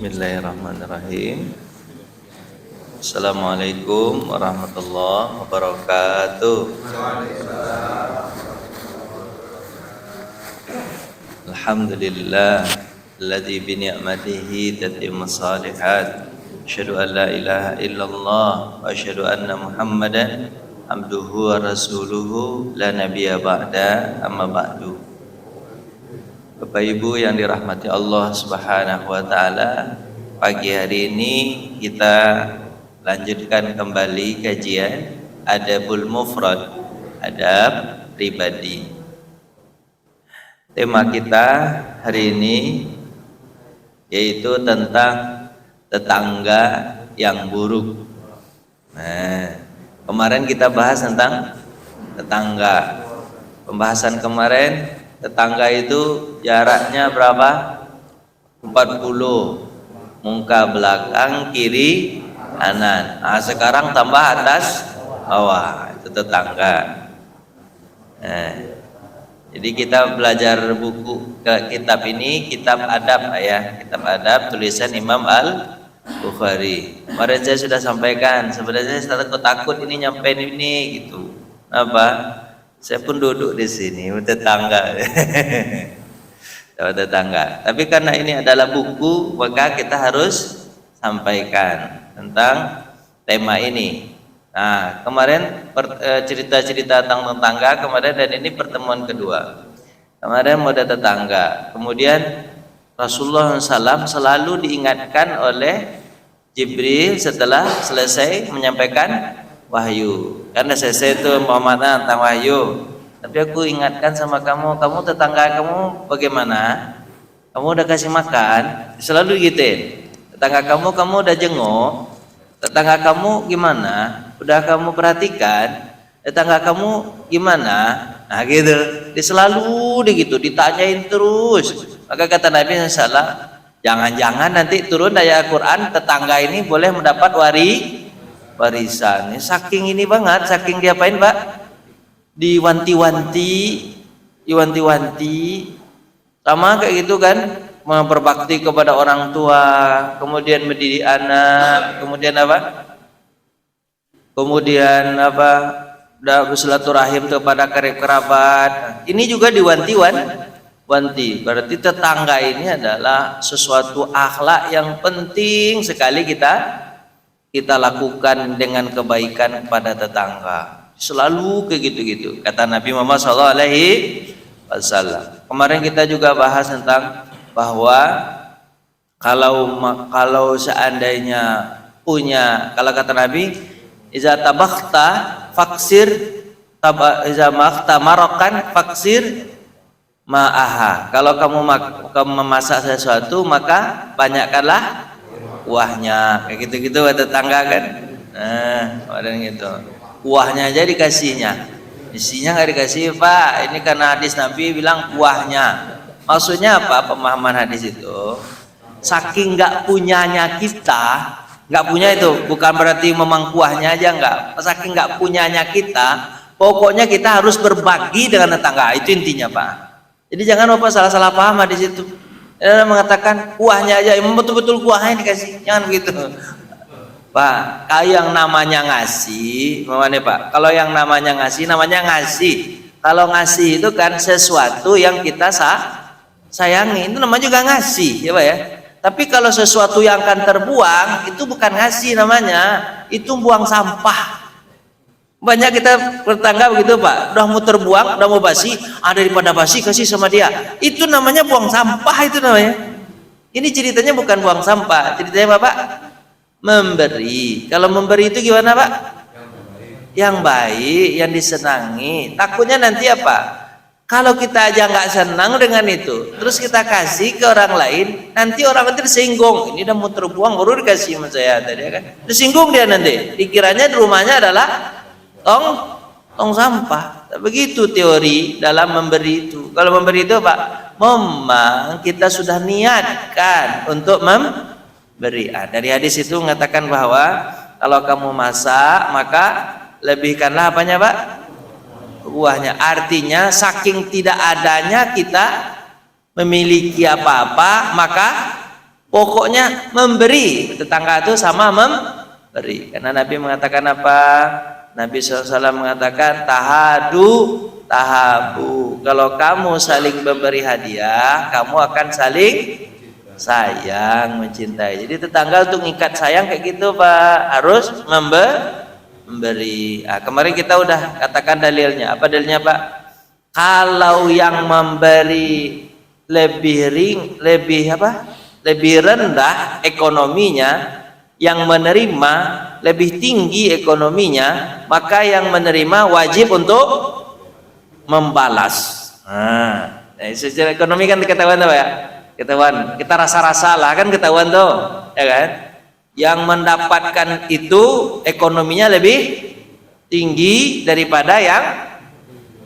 Bismillahirrahmanirrahim. Assalamualaikum warahmatullahi wabarakatuh. Alhamdulillah alladzi bi ni'matihi tatimmus shalihat. Asyhadu an la ilaha illallah wa asyhadu anna Muhammadan abduhu wa rasuluhu la nabiyya ba'da, amma ba'du. Bapak Ibu yang dirahmati Allah Subhanahu wa taala, pagi hari ini kita lanjutkan kembali kajian Adabul Mufrad, adab pribadi. Tema kita hari ini yaitu tentang tetangga yang buruk. Nah, kemarin kita bahas tentang tetangga. Pembahasan kemarin, tetangga itu jaraknya berapa? 40, muka belakang, kiri, kanan. Nah, sekarang tambah atas, bawah, itu tetangga. Nah, jadi kita belajar buku kitab ini, kitab adab ya, kitab adab tulisan Imam Al-Bukhari. Kemarin saya sudah sampaikan, sebenarnya saya takut ini nyampe ini gitu. Apa? Saya pun duduk di sini, tetangga. Tetangga. Tapi karena ini adalah buku, maka kita harus sampaikan tentang tema ini. Nah, kemarin cerita-cerita tentang tetangga kemarin, dan ini pertemuan kedua. Kemarin mode tetangga. Kemudian Rasulullah SAW selalu diingatkan oleh Jibril setelah selesai menyampaikan wahyu. Karena selesai itu Muhammad tentang wahyu. Tapi aku ingatkan sama kamu, kamu tetangga kamu bagaimana? Kamu udah kasih makan? Selalu gitu. Tetangga kamu udah jenguk? Tetangga kamu gimana? Udah kamu perhatikan? Tetangga kamu gimana? Nah gitu. Dia selalu gitu, ditanyain terus. Maka kata Nabi SAW, jangan-jangan nanti turun ayat Al-Quran, tetangga ini boleh mendapat warisan. Saking ini banget, saking diapain Pak? Diwanti-wanti, sama kayak gitu kan, berbakti kepada orang tua, kemudian mendidik anak, kemudian bersilaturahim kepada kerabat. Ini juga diwanti-wanti. Berarti tetangga ini adalah sesuatu akhlak yang penting sekali kita lakukan dengan kebaikan kepada tetangga. Selalu kayak gitu-gitu. Kata Nabi Muhammad SAW. Kemarin kita juga bahas tentang bahwa kalau seandainya punya, kalau kata Nabi, iza tabakhta faksir, iza makhta marokan faksir ma'aha. Kalau kamu memasak sesuatu, maka banyakkanlah kuahnya. Kayak gitu-gitu tetangga kan. Nah, ada gitu. Kuahnya aja dikasihnya, isinya nggak dikasih Pak. Ini karena hadis Nabi bilang kuahnya. Maksudnya apa pemahaman hadis itu? Saking nggak punyanya kita, nggak punya itu bukan berarti memang kuahnya aja nggak. Saking nggak punyanya kita, pokoknya kita harus berbagi dengan tetangga. Itu intinya Pak. Jadi jangan lupa salah paham hadis itu. Dia mengatakan kuahnya aja, betul-betul kuahnya dikasih, jangan begitu. Pak, kalau yang namanya ngasih, mana Pak? Kalau yang namanya ngasih, namanya ngasih. Kalau ngasih itu kan sesuatu yang kita sayangi, itu namanya juga ngasih, ya Pak ya. Tapi kalau sesuatu yang akan terbuang, itu bukan ngasih namanya, itu buang sampah. Banyak kita tetangga begitu Pak, udah mau terbuang, udah mau basi, daripada basi kasih sama dia. Itu namanya buang sampah, itu namanya. Ini ceritanya bukan buang sampah, ceritanya Bapak memberi. Kalau memberi itu gimana Pak? Yang baik, yang disenangi. Takutnya nanti apa? Kalau kita aja nggak senang dengan itu, terus kita kasih ke orang lain, nanti orang itu tersinggung. Ini udah mau terbuang, baru dikasih sama saya tadi kan? Tersinggung dia nanti. Dikiranya di rumahnya adalah tong sampah. Begitu teori dalam memberi itu. Kalau memberi itu Pak, memang kita sudah niatkan untuk beri. Dari hadis itu mengatakan bahwa kalau kamu masak maka lebihkanlah apanya Pak? Buahnya. Artinya saking tidak adanya kita memiliki apa-apa, maka Pokoknya memberi, tetangga itu sama memberi. Karena Nabi mengatakan apa? Nabi SAW mengatakan tahabu. Kalau kamu saling memberi hadiah, kamu akan saling sayang, mencintai. Jadi tetangga untuk ngikat sayang kayak gitu Pak, harus memberi. Kemarin kita udah katakan dalilnya. Apa dalilnya Pak? Kalau yang memberi lebih rendah ekonominya, yang menerima lebih tinggi ekonominya, maka yang menerima wajib untuk membalas. Secara ekonomi kan ketahuan tuh ya, ketahuan. Kita rasa-rasa lah kan ketahuan tuh, ya kan? Yang mendapatkan itu ekonominya lebih tinggi daripada yang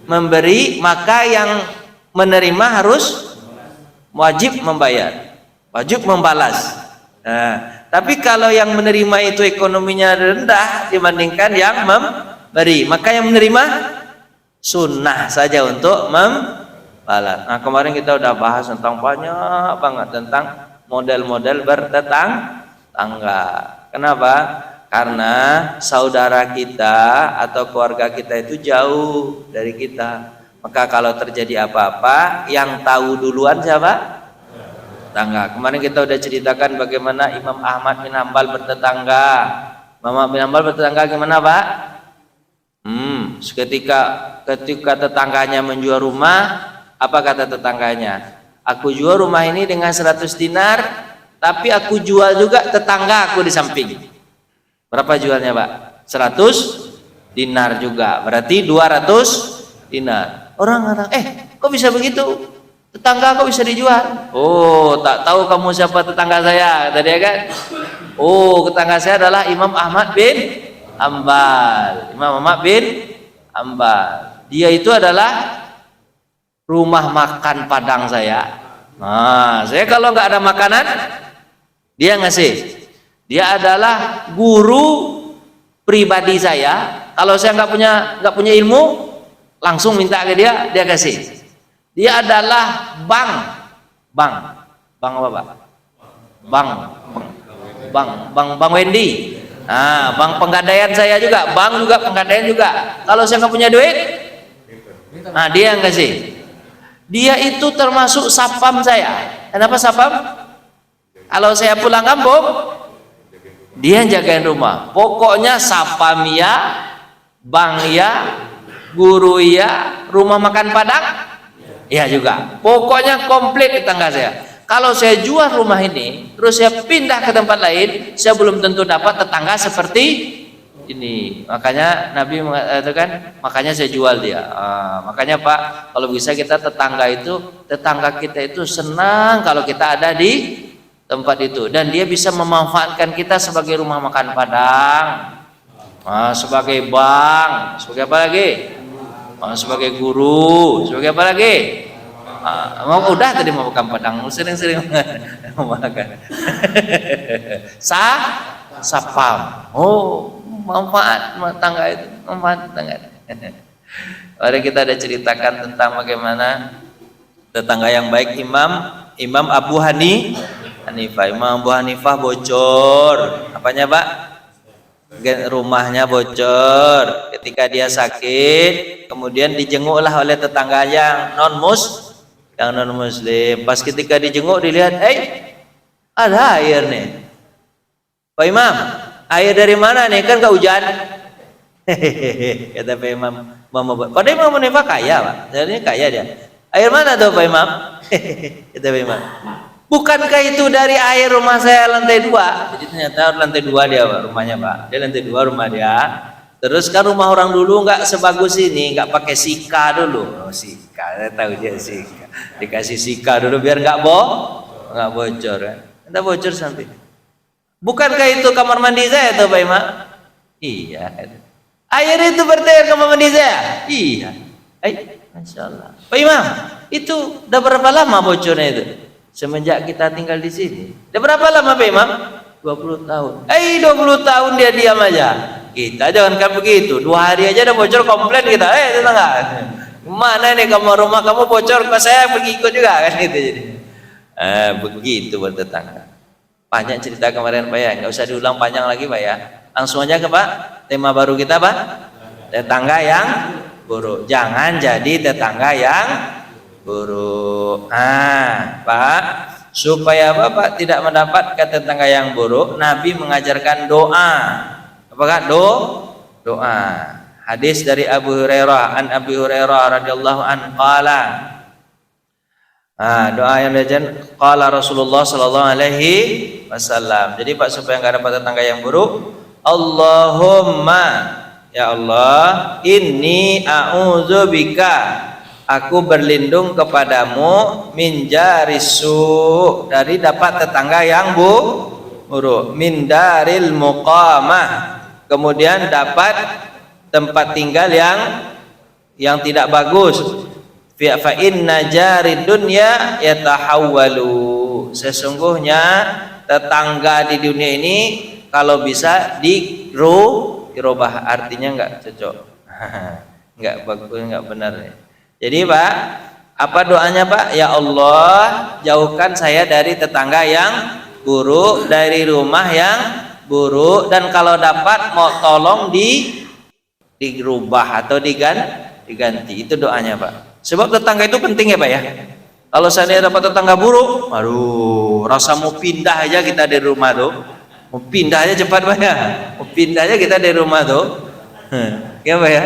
memberi, maka yang menerima harus wajib membayar, wajib membalas. Tapi kalau yang menerima itu ekonominya rendah dibandingkan yang memberi, maka yang menerima sunnah saja untuk membalas. Kemarin kita udah bahas tentang banyak banget tentang model-model bertetangga. Kenapa? Karena saudara kita atau keluarga kita itu jauh dari kita. Maka kalau terjadi apa-apa, yang tahu duluan siapa? Tetangga. Kemarin kita udah ceritakan bagaimana Imam Ahmad bin Hambal bertetangga. Imam Ahmad bin Hambal bertetangga gimana Pak? Ketika tetangganya menjual rumah, apa kata tetangganya? Aku jual rumah ini dengan 100 dinar, tapi aku jual juga tetangga aku di samping. Berapa jualnya Pak? 100 dinar juga, berarti 200 dinar. Orang kata, kok bisa begitu? Tetangga kok bisa dijual? Oh, tak tahu kamu siapa tetangga saya, tadi ya kan? Oh, tetangga saya adalah Imam Ahmad bin Hambal. Imam Ahmad bin Hambal. Dia itu adalah rumah makan Padang saya. Saya kalau nggak ada makanan, dia ngasih. Dia adalah guru pribadi saya. Kalau saya nggak punya ilmu, langsung minta ke dia, dia kasih. Dia adalah bang apa Pak? Bang Wendy. Bang penggadaian saya juga, bang juga penggadaian juga. Kalau saya nggak punya duit, dia yang kasih. Dia itu termasuk sapam saya. Kenapa sapam? Kalau saya pulang kampung, dia yang jagain rumah. Pokoknya sapam ya, bang ya, guru ya, rumah makan Padang ya juga. Pokoknya komplit tetangga saya. Kalau saya jual rumah ini, terus saya pindah ke tempat lain, saya belum tentu dapat tetangga seperti ini. Makanya Nabi mengatakan, makanya saya jual dia. Makanya Pak, kalau bisa kita tetangga kita itu senang kalau kita ada di tempat itu, dan dia bisa memanfaatkan kita sebagai rumah makan Padang, sebagai bank, sebagai apa lagi? Sebagai guru, sebagai apa lagi? Udah tadi mau makan Padang, sering-sering makan. Sapam. Manfaat tangga itu, manfaat tangga. Mari kita ada ceritakan tentang bagaimana tetangga yang baik. Imam Abu Hanifah. Imam Abu Hanifah bocor. Apanya Pak? Rumahnya bocor. Ketika dia sakit, kemudian dijenguklah oleh tetangga yang non muslim. Pas ketika dijenguk dilihat, ada air nih. Pak Imam, air dari mana nih? Kan gak hujan. Kata Pak Imam. Padahal Imam Hanifah kaya Pak. Jadi kaya dia. Air mana tuh Pak Imam? Kata Pak Imam. Bukankah itu dari air rumah saya lantai 2? Jadi ternyata lantai 2 dia Pak, rumahnya Pak. Dia lantai 2 rumah dia. Terus kan rumah orang dulu nggak sebagus ini, nggak pakai sika dulu. Sika, saya tahu dia sika. Dikasih sika dulu biar nggak bocor kan. Entah bocor sampai. Bukankah itu kamar mandi saya tuh Pak Imam? Iya. Air itu berarti air kamar mandi saya? Iya. Masya Allah. Pak Imam, itu udah berapa lama bocornya itu? Semenjak kita tinggal di sini. Udah berapa lama Pak Imam? 20 tahun. 20 tahun dia diam aja. Kita jangan kan begitu. 2 hari aja udah bocor komplain kita. Tetangga, mana nih rumah kamu bocor, pas saya pergi ikut juga kan gitu jadi. Begitu buat tetangga. Panjang cerita kemarin Pak ya, nggak usah diulang panjang lagi Pak ya. Langsung aja ke Pak, tema baru kita Pak, tetangga yang buruk. Jangan jadi tetangga yang buruk. Pak, supaya Bapak tidak mendapatkan tetangga yang buruk, Nabi mengajarkan doa. Apakah doa? Hadis dari Abu Hurairah, an Abi Hurairah radhiyallahu anhu qala. Doa yang diajarkan qala Rasulullah sallallahu alaihi wasallam. Jadi Pak, supaya enggak dapat tetangga yang buruk, Allahumma, ya Allah, inni a'udzubika, aku berlindung kepadamu, min jarisu, dari dapat tetangga yang buruk, min daril muqamah, kemudian dapat tempat tinggal yang tidak bagus. Fa inna jarid dunya yatahawwalu, sesungguhnya tetangga di dunia ini kalau bisa dirubah, artinya enggak cocok. Enggak bagus, enggak benar ya. Jadi Pak, apa doanya Pak? Ya Allah, jauhkan saya dari tetangga yang buruk, dari rumah yang buruk, dan kalau dapat mau tolong dirubah atau diganti. Itu doanya Pak. Sebab tetangga itu penting ya Pak ya. Kalau saya dapat tetangga buruk, aduh, rasa mau pindah aja kita dari rumah tuh. Mau pindah aja cepat Pak ya. Mau pindah aja kita dari rumah tuh. Ya Pak ya.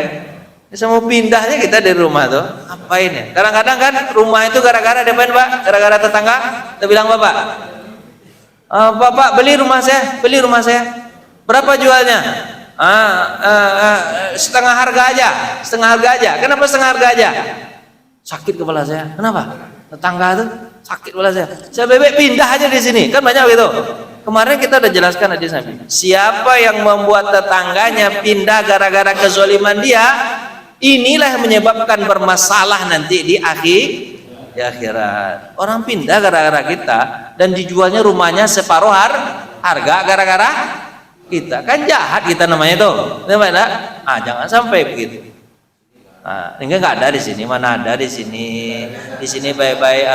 Bisa mau pindah aja kita dari rumah tuh. Apain ya? Kadang-kadang kan rumah itu gara-gara depan Pak, gara-gara tetangga. Kita bilang Bapak, Bapak beli rumah saya. Berapa jualnya? Setengah harga aja. Kenapa setengah harga aja? Sakit kepala saya. Kenapa? Tetangga itu sakit kepala saya. Saya bebek pindah aja di sini. Kan banyak gitu. Kemarin kita udah jelaskan hadis Nabi. Siapa yang membuat tetangganya pindah gara-gara kezaliman dia, inilah yang menyebabkan bermasalah nanti di akhirat. Orang pindah gara-gara kita dan dijualnya rumahnya separuh harga gara-gara kita. Kan jahat kita namanya itu. Jangan sampai begitu. Ini nggak ada di sini, mana ada di sini. Di sini baik-baik,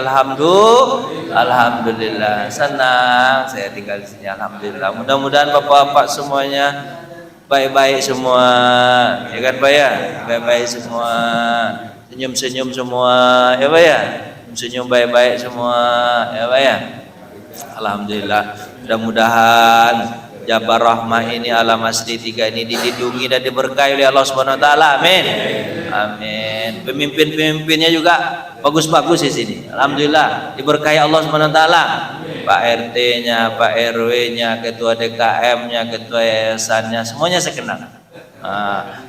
alhamdulillah, senang saya tinggal di sini, alhamdulillah. Mudah-mudahan bapak-bapak semuanya baik-baik semua, ya kan Pak ya, baik-baik semua, senyum-senyum semua, ya Pak ya, senyum baik-baik semua, ya Pak ya. Alhamdulillah, mudah-mudahan Jabar Rahmah ini Alam Masjid 3 ini dilindungi dan diberkahi oleh Allah Subhanahu wa taala. Amin. Amin. Pemimpin-pemimpinnya juga bagus-bagus di sini. Alhamdulillah diberkahi Allah Subhanahu wa taala. Pak RT-nya, Pak RW-nya, ketua DKM-nya, ketua yayasannya, semuanya saya kenal.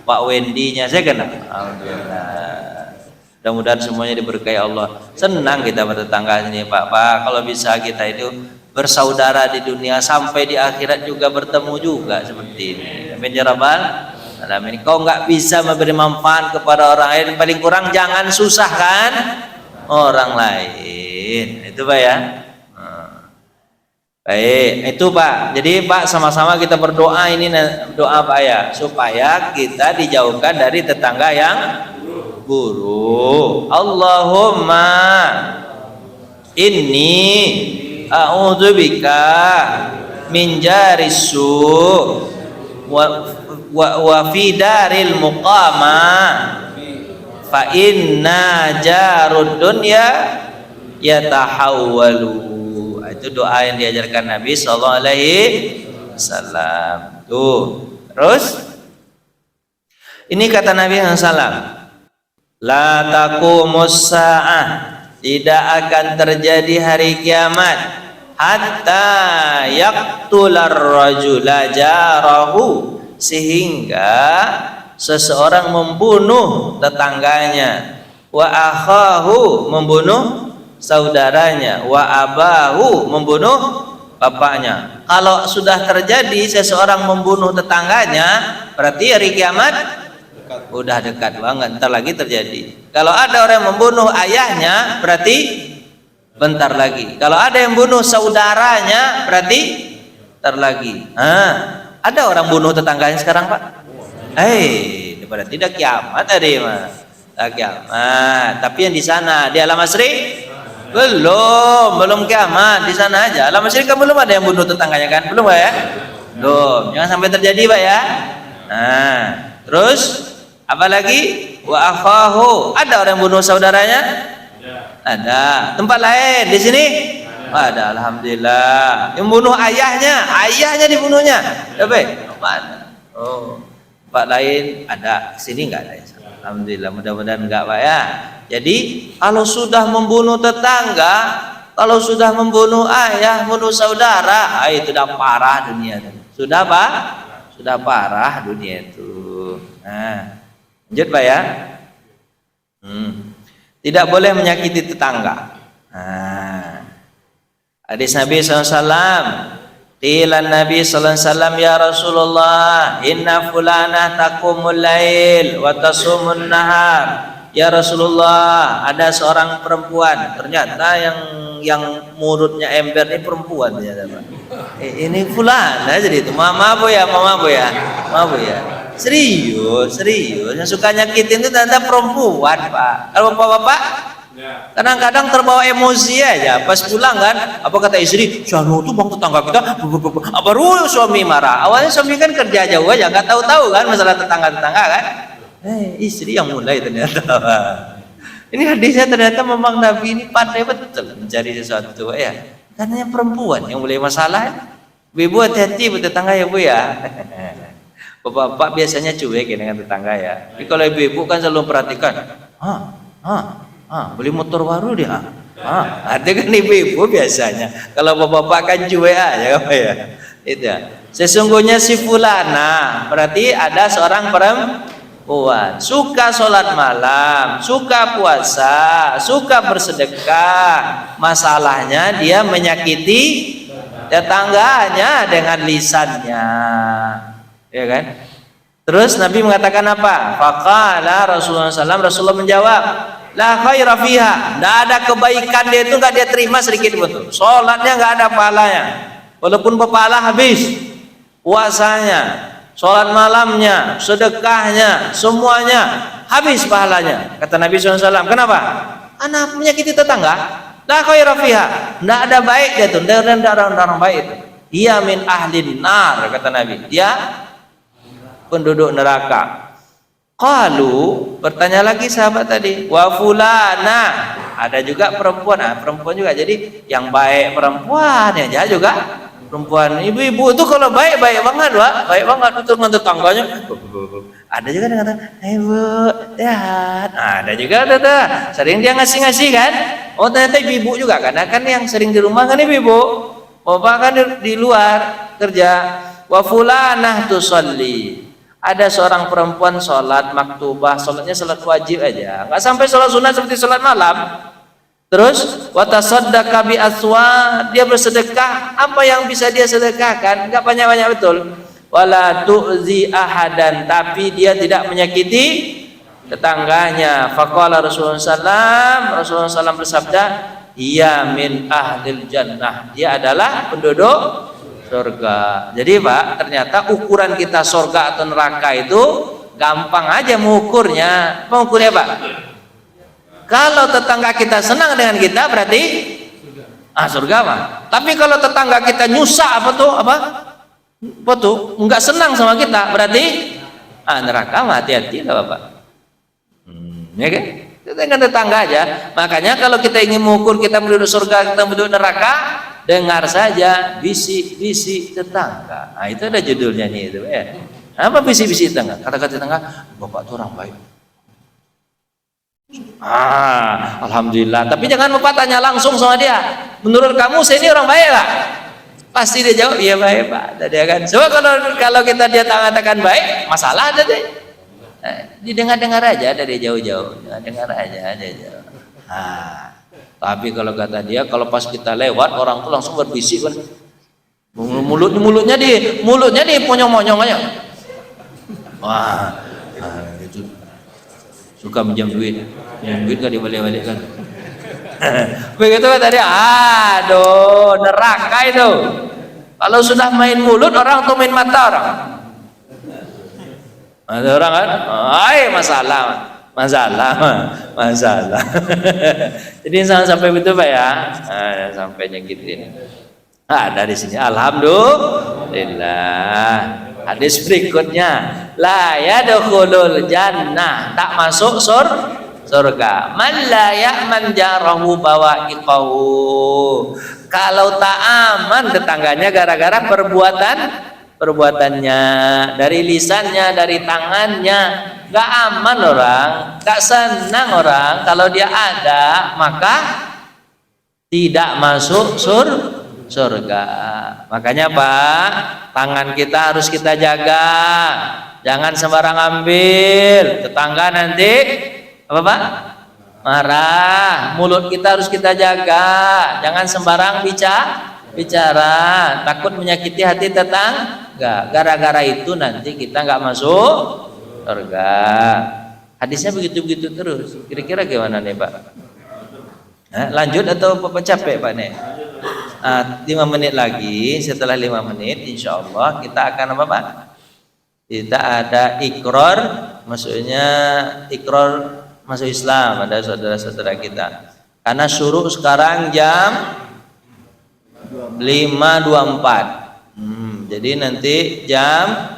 Pak Wendy-nya saya kenal. Alhamdulillah. Mudah-mudahan semuanya diberkahi Allah. Senang kita bertetangga ini Pak. Kalau bisa kita itu bersaudara di dunia sampai di akhirat juga bertemu juga seperti ini. Amin ya rabbal alamin. Kau nggak bisa memberi manfaat kepada orang lain, paling kurang jangan susahkan orang lain. Itu Pak ya. Baik, itu Pak. Jadi Pak, sama-sama kita berdoa ini, doa Pak ya, supaya kita dijauhkan dari tetangga yang buruk. Allahumma inni a'udzubika min jarisu wa fi daril muqama fa inna jarud dunya yatahawwalu. Itu doa yang diajarkan Nabi sallallahu alaihi wasallam. Tuh. Terus ini kata Nabi sallallahu, la taqumus sa'ah, tidak akan terjadi hari kiamat hatta yaqtular rajula jarahu, sehingga seseorang membunuh tetangganya, wa akhahu, membunuh saudaranya, wa abahu, membunuh bapaknya. Kalau sudah terjadi seseorang membunuh tetangganya, berarti hari kiamat udah dekat banget, ntar lagi terjadi. Kalau ada orang yang membunuh ayahnya, berarti bentar lagi. Kalau ada yang bunuh saudaranya, berarti ntar lagi. Ada orang bunuh tetangganya sekarang Pak? Berarti tidak kiamat tadi mah. Tak kiamat. Tapi yang di sana di alam asri Belum kiamat, di sana aja. Alam masyarakat belum ada yang bunuh tetangganya kan? Belum ya? Belum. Jangan sampai terjadi, Pak ya. Nah, terus apa lagi? Wa akhahu. Ada orang yang bunuh saudaranya? Ada. Tempat lain di sini? Ada. Alhamdulillah. Yang bunuh ayahnya dibunuhnya. Tapi mana? Oh, tempat lain ada. Sini enggak ada. Alhamdulillah, mudah-mudahan enggak, Pak ya. Jadi kalau sudah membunuh tetangga, kalau sudah membunuh ayah, membunuh saudara, itu sudah parah dunia. Sudah Pak? Sudah parah dunia itu. Nah, lanjut Pak ya. Tidak boleh menyakiti tetangga. Nah, hadis Nabi SAW. Qila Nabi sallallahu alaihi wasallam, ya Rasulullah, inna fulanah taqumul lail wa tasumun nahar. Ya Rasulullah, ada seorang perempuan, ternyata yang mulutnya ember ini perempuan ternyata, Pak. Ini fulanah jadi itu. Mama bu ya. Serius. Yang suka nyakitin itu ternyata perempuan, Pak. Kalau bapak-bapak kadang-kadang terbawa emosi aja pas pulang kan, apa kata istri, Syahnu tuh bang tetangga kita, baru suami marah. Awalnya suami kan kerja jauh aja, nggak tahu kan masalah tetangga kan. Istri yang mulai ternyata. Ini hadisnya ternyata memang Nabi ini pandai betul mencari sesuatu ya. Karena perempuan yang mulai masalah. Ibu hati-hati buat tetangga ya Bu ya. Bapak biasanya cuek dengan tetangga ya. Tapi kalau ibu kan selalu perhatikan. Beli motor baru dia. Ada kan ibu-ibu biasanya. Kalau bapak kan cuek aja apa ya. Itu. Sesungguhnya si fulana berarti ada seorang perempuan suka sholat malam, suka puasa, suka bersedekah. Masalahnya dia menyakiti tetangganya dengan lisannya. Ya kan? Terus Nabi mengatakan apa? Faqala Rasulullah SAW, Rasulullah menjawab, la khaira fiha, enggak ada kebaikan dia itu enggak dia terima sedikit pun tuh. Salatnya enggak ada pahalanya. Walaupun berpahala habis. Puasanya, salat malamnya, sedekahnya, semuanya habis pahalanya. Kata Nabi SAW, kenapa? Anak menyakiti tetangga. La khaira fiha, enggak ada baik dia tuh, enggak ada orang baik itu. Dia min ahlin nar, kata Nabi. Dia penduduk neraka. Qalu, bertanya lagi sahabat tadi, wa fulana, ada juga perempuan, perempuan juga. Jadi yang baik perempuan, yang jahat juga perempuan. Ibu-ibu itu kalau baik banget, Pak. Baik banget untuk dengan tetangganya. Ada juga yang kata, "Ibu, jahat." Ada juga sering dia ngasih kan? Oh, ternyata ibu juga karena kan yang sering di rumah kan ibu. Bapak kan di luar kerja. Wa fulanah tusalli. Ada seorang perempuan sholat maktubah, sholatnya sholat wajib aja, nggak sampai sholat sunat seperti sholat malam. Terus watasaddaqa bi aswa, dia bersedekah apa yang bisa dia sedekahkan, nggak banyak betul. Wala tu'zi ahadan, tapi dia tidak menyakiti tetangganya. Faqala Rasulullah SAW bersabda, ia min ahlil jannah, dia adalah penduduk surga. Jadi Pak, ternyata ukuran kita surga atau neraka itu gampang aja mengukurnya. Mengukurnya Pak, kalau tetangga kita senang dengan kita berarti surga Pak. Tapi kalau tetangga kita nyusak apa tuh nggak senang sama kita berarti neraka. Hati-hati lah Bapak. Ya kan? Kita dengan tetangga aja. Makanya kalau kita ingin mengukur kita penduduk surga, kita penduduk neraka, dengar saja bisik-bisik tetangga. Nah, itu ada judulnya nih itu ya. Apa bisik-bisik tetangga? Kata-kata tetangga, Bapak tuh orang baik. Alhamdulillah. Tapi jangan Bapak tanya langsung sama dia. Menurut kamu saya ini orang baik Pak? Pasti dia jawab, iya baik Pak. Tadi kan. Coba kalau kita dia katakan baik, masalah ada deh. Didengar-dengar aja dari jauh-jauh. Dengar aja jauh. Tapi kalau kata dia, kalau pas kita lewat orang tuh langsung berbisik kan, mulutnya di monyong-monyong aja. Wah, itu suka minjam duit gak dibalik-balikkan. Begitu tadi, aduh neraka itu. Kalau sudah main mulut orang tuh main mata orang. Ada orang kan, masalah. masalah. Masalah. Jadi jangan sampai begitu Pak ya. Nah, sampai nyakitin. Ada di sini. Alhamdulillah. Hadis berikutnya, la yadkhulul jannah, tak masuk surga. Man la ya'man jarahu bawa'iqahu. Kalau tak aman tetangganya gara-gara perbuatannya, dari lisannya, dari tangannya, gak aman orang, gak senang orang. Kalau dia ada, maka tidak masuk surga. Makanya Pak, tangan kita harus kita jaga, jangan sembarang ambil. Tetangga nanti apa Pak? Marah. Mulut kita harus kita jaga, jangan sembarang bicara, takut menyakiti hati tetangga. Gara-gara itu nanti kita nggak masuk surga. Hadisnya begitu-begitu terus. Kira-kira gimana nih Pak? Lanjut atau Bapak capek Pak nih? 5 menit lagi. Setelah 5 menit insya Allah kita akan apa Pak? Kita ada ikrar, maksudnya ikrar masuk Islam. Ada saudara-saudara kita. Karena suruh sekarang jam 5.24. Jadi nanti jam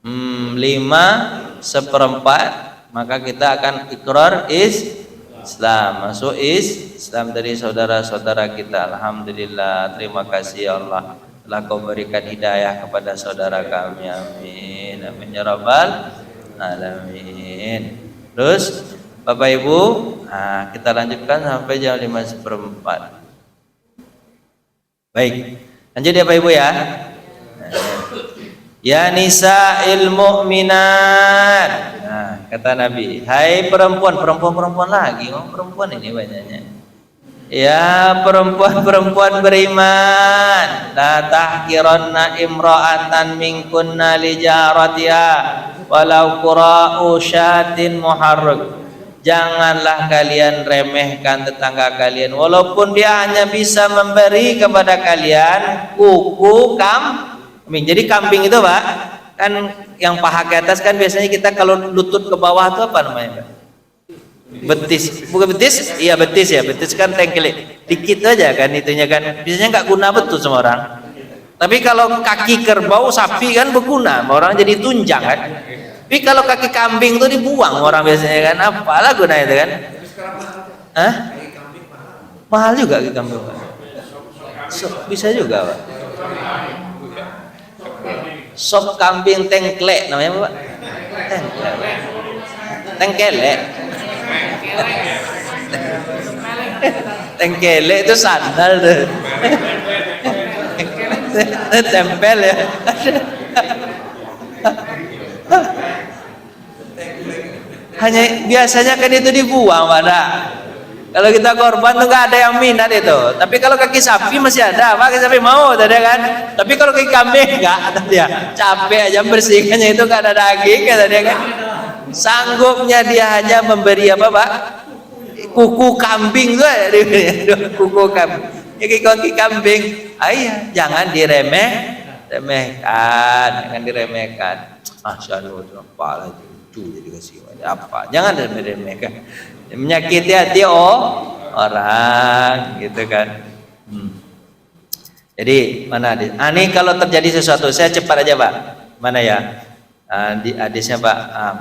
5:15 maka kita akan ikrar Islam, masuk Islam dari saudara-saudara kita. Alhamdulillah, terima kasih ya Allah telah Kau berikan hidayah kepada saudara kami. Amin. Amin ya rabbal alamin. Terus Bapak Ibu, kita lanjutkan sampai jam 5:15. Baik, lanjut ya Bapak Ibu ya. Ya nisa'il mu'minat. Kata Nabi, hai perempuan lagi, perempuan ini banyaknya. Ya perempuan beriman, la tahqiranna imra'atan minkunna li jaratiha walau qura'u syatin muharrak. Janganlah kalian remehkan tetangga kalian walaupun dia hanya bisa memberi kepada kalian kuku kambing. Jadi kambing itu Pak, kan yang paha ke atas kan biasanya kita kalau lutut ke bawah itu apa namanya Pak? Betis. Bukan betis? Iya betis ya. Betis kan tengkelik. Dikit aja kan itunya kan. Biasanya nggak guna betul sama orang. Tapi kalau kaki kerbau sapi kan berguna, orang jadi tunjang kan. Tapi kalau kaki kambing itu dibuang orang biasanya kan. Apalah guna itu kan? Hah? Mahal juga kaki kambing Pak. Bisa juga Pak. Sop kambing tengklek namanya Pak. Tengkelek. Tengkelek itu sandal tuh. Tempel ya. Hanya biasanya kan itu dibuang pada. Kalau kita korban tuh nggak ada yang minat itu. Tapi kalau kaki sapi masih ada, kaki sapi mau tadi kan. Tapi kalau kaki kambing nggak, tadi ya capek aja bersihkannya itu nggak ada daging kata dia kan. Sanggupnya dia hanya memberi apa Pak? Kuku kambing tuh ya, kuku kambing. Kaki kambing, ayah jangan jangan diremehkan. Masya Allah, apa lagi itu jadi kasih apa? Jangan diremehkan. Menyakiti hati orang gitu kan. Jadi mana hadis? Ini kalau terjadi sesuatu saya cepat aja Pak. Mana ya? Di hadisnya Pak,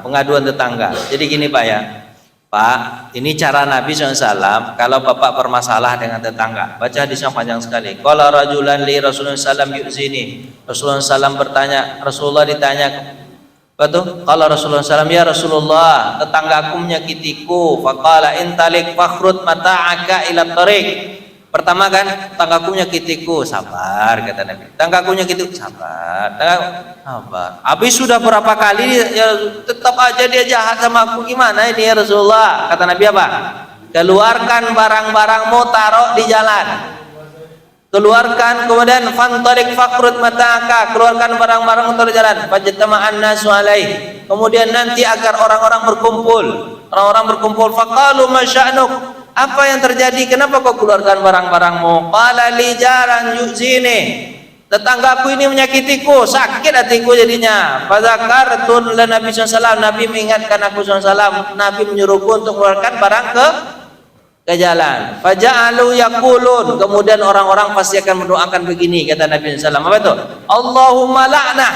pengaduan tetangga. Jadi gini Pak ya, Pak, ini cara Nabi SAW kalau Bapak bermasalah dengan tetangga. Baca hadis yang panjang sekali. Qala rajulan li Rasulullah SAW yu'zini. Rasulullah SAW bertanya, Rasulullah ditanya, apa tuh? Qala Rasulullah SAW, ya Rasulullah, tetanggaku menyakitiku. Faqala intalik fakhrut mata'aka ila tariq. Pertama kan, tetanggaku menyakitiku, sabar kata Nabi. Tetanggaku menyakitiku, sabar. Habis sudah berapa kali ya tetap aja dia jahat sama aku, gimana ini ya Rasulullah? Kata Nabi apa? Keluarkan barang-barangmu, taruh di jalan. Keluarkan, kemudian fantarik fakrut mata'aka, keluarkan barang-barang taruh di jalan. Fajtama'an nasu alaih. Kemudian nanti agar orang-orang berkumpul. Faqalu ma sya'nuk? Apa yang terjadi? Kenapa kau keluarkan barang-barangmu? Qala li jaran yu'zini. tetanggaku ini menyakitiku, sakit hatiku jadinya. Fadzakartun la Nabi SAW, Nabi mengingatkan aku SAW, Nabi menyuruhku untuk mengeluarkan barang ke jalan. Faja'alu yaqulun, kemudian orang-orang pasti akan mendoakan begini, kata Nabi SAW. Apa itu? Allahumma la'nah,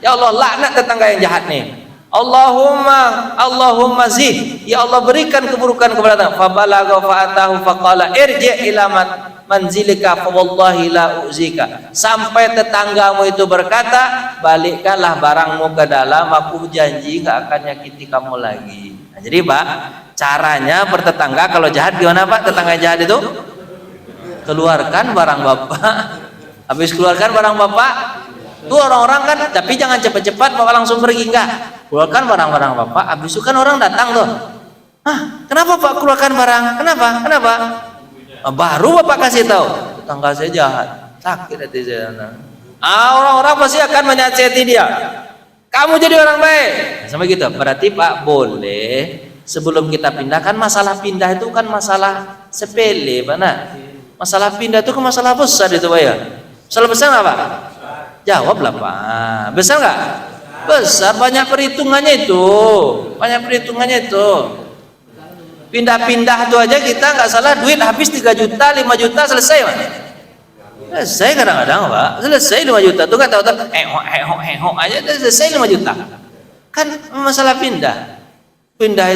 ya Allah laknat tetangga yang jahat nih. Allahumma zih, ya Allah berikan keburukan kepada tetangga. Fabalagha fa'atahu faqala irji' ila manzilika fa wallahi la uzika, sampai tetanggamu itu berkata, balikkanlah barangmu ke dalam, aku janji gak akan nyakiti kamu lagi. Nah, jadi Pak, caranya bertetangga kalau jahat gimana Pak? Tetangga jahat itu keluarkan barang Bapak. Habis keluarkan barang Bapak tuh orang-orang kan, tapi jangan cepat-cepat Bapak langsung pergi, enggak, keluarkan barang-barang Bapak. Habis itu kan orang datang tuh, kenapa Pak keluarkan barang, kenapa? Baru Bapak kasih tahu, tetangga saya jahat, sakit hati saya. Orang-orang pasti akan menasihati dia, kamu jadi orang baik. Sama gitu. Berarti Pak boleh sebelum kita pindah, kan masalah pindah itu kan masalah sepele Pak. Nah, masalah pindah itu kan masalah besar itu Pak ya. Masalah besar nggak Pak? Jawablah Pak. Besar nggak? Besar, banyak perhitungannya itu. Pindah-pindah itu aja kita nggak salah duit habis 3 juta, 5 juta selesai Pak. Selesai kadang-kadang Pak, selesai 5 juta tuh nggak tahu-tahu aja selesai 5 juta. Kan masalah pindah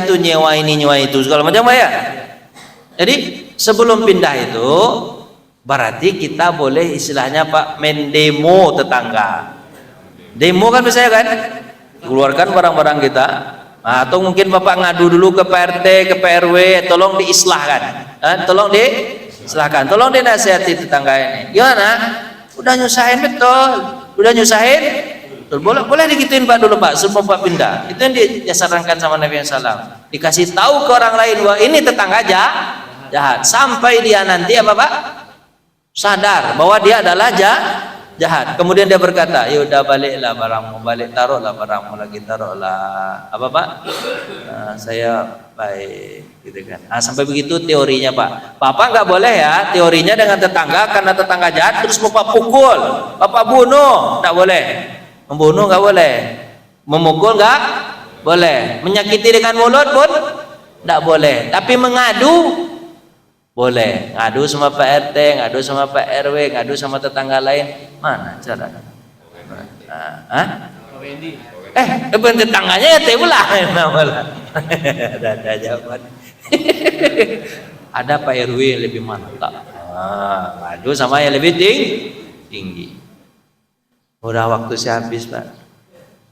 itu nyewa ini nyewa itu segala macam Pak ya. Jadi sebelum pindah itu berarti kita boleh istilahnya Pak mendemo tetangga. Demo kan biasanya kan keluarkan barang-barang kita. Atau mungkin Bapak ngadu dulu ke PRT, ke PRW, tolong diislahkan, tolong dinasihati tetangga ini. Gimana? Udah nyusahin betul, boleh digituin Pak dulu Pak, sebelum Pak pindah. Itu yang disarankan sama Nabi SAW. Dikasih tahu ke orang lain bahwa ini tetangga jahat, sampai dia nanti apa Pak? Sadar bahwa dia adalah jahat. Kemudian dia berkata, ya udah baliklah barangmu, taruhlah barangmu lagi, taruhlah apa Pak? Saya baik, gitu kan. Sampai begitu teorinya Pak. Bapak nggak boleh ya teorinya dengan tetangga, karena tetangga jahat terus Bapak pukul, Bapak bunuh, nggak boleh. Membunuh nggak boleh, memukul nggak boleh, menyakiti dengan mulut pun nggak boleh. Tapi mengadu boleh, ngadu sama Pak RT, ngadu sama Pak RW, ngadu sama tetangga lain. Mana caranya? Bukan tetangganya ya tebelah. Ada jawaban. Ada Pak RW yang lebih mantap. Ngadu sama yang lebih tinggi. Udah waktu saya habis Pak.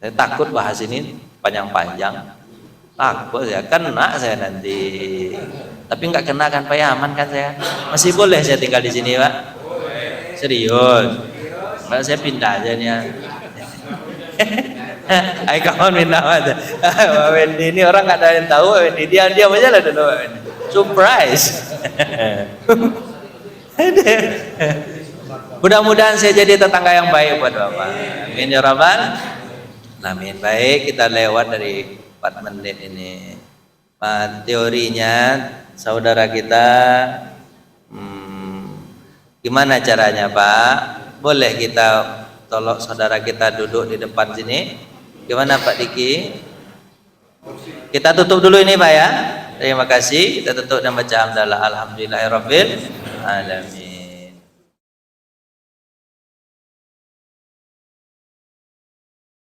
Saya takut bahas ini panjang-panjang. Takut ya, kena saya nanti. Tapi nggak kena kan Pak ya, aman kan saya? Masih boleh saya tinggal di sini Pak? Serius? Mbak saya pindah aja nih ya. Ayo kawan pindah aja. Pak Wendy ini orang nggak ada yang tahu. Wendy diam aja lah dulu. Surprise. Mudah-mudahan saya jadi tetangga yang baik buat Bapak. Amin ya Rabbal alamin. Baik, kita lewat dari 4 menit ini. Teorinya saudara kita gimana caranya Pak? Boleh kita tolong saudara kita duduk di depan sini? Gimana Pak Diki? Kita tutup dulu ini Pak ya. Terima kasih. Kita tutup dan baca hamdalah alhamdulillahirabbil alamin.